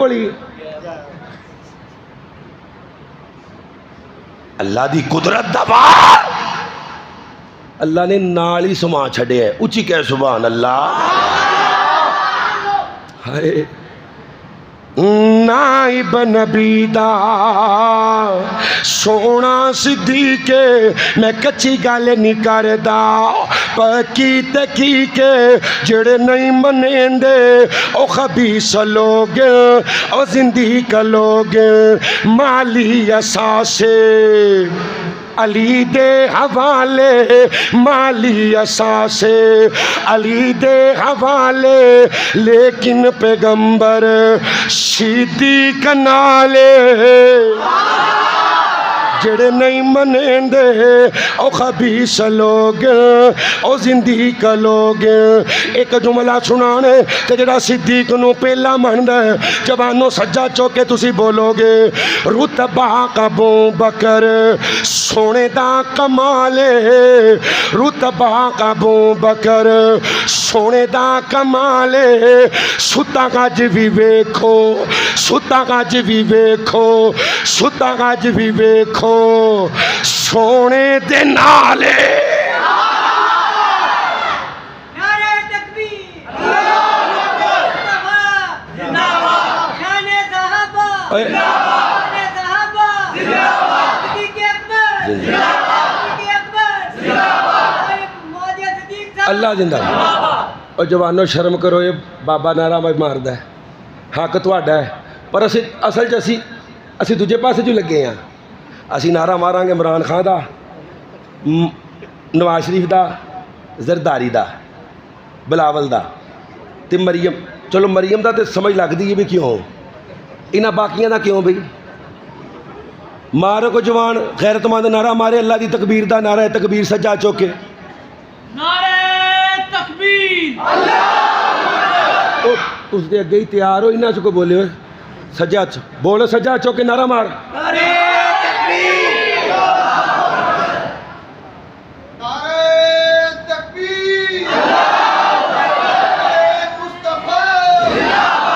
بولی اللہ دی قدرت دا بار اللہ نے نال ہی سما چھڑے ہے. اچھی کہہ سبحان اللہ. ہائے نائب نبی دا سونا صدیق میں کچی گل نہیں کردا پکی تکی کے جڑے نہیں منیندے او خبیث لوگ او زندیق لوگ مالی اساسے علی دے حوالے مالی اساسے علی دے حوالے لیکن پیغمبر صدیق نالے جڑے نہیں منیندے او خبیث لوگ او زندیق لوگ. ایک جملہ سنانے تے جڑا صدیق نو پہلا مندا ہے جوانو سجا چوکے تسی بولو گے رتبہ ابو بکر سونے دا کمال ہے. رتبہ ابو بکر سونے دا کمال ہے. ستا گج بھی ویکھو ستا گج بھی ویکھو ستا گج بھی ویکھو سونے دے نالے. نعرہ تکبیر شان صحابہ شان صحابہ صدیق اکبر صدیق اکبر موجود صدیق صاحب اللہ زندہ. اور جوانو شرم کرو یہ بابا نعرہ میں ماردا ہے حق تہاڈا ہے پر اصل چ اسی دوجے پاسے جو لگے ہیں. اسی نعرہ ماراں گے عمران خان دا نواز شریف دا زرداری دا بلاول دا تے مریم. چلو مریم دا تے سمجھ لگدی ہے بھی کیوں انہاں باقیاں دا کیوں بھئی مارو کو جوان غیرت مند نعرہ مارے اللہ دی تکبیر دا نعرہ تکبیر سجا چوکے نعرہ تکبیر اس دے اگے ہی تیار ہو انہاں کو بولے ہوئے سجا بولو سجا چوکے نعرہ مار نعرہ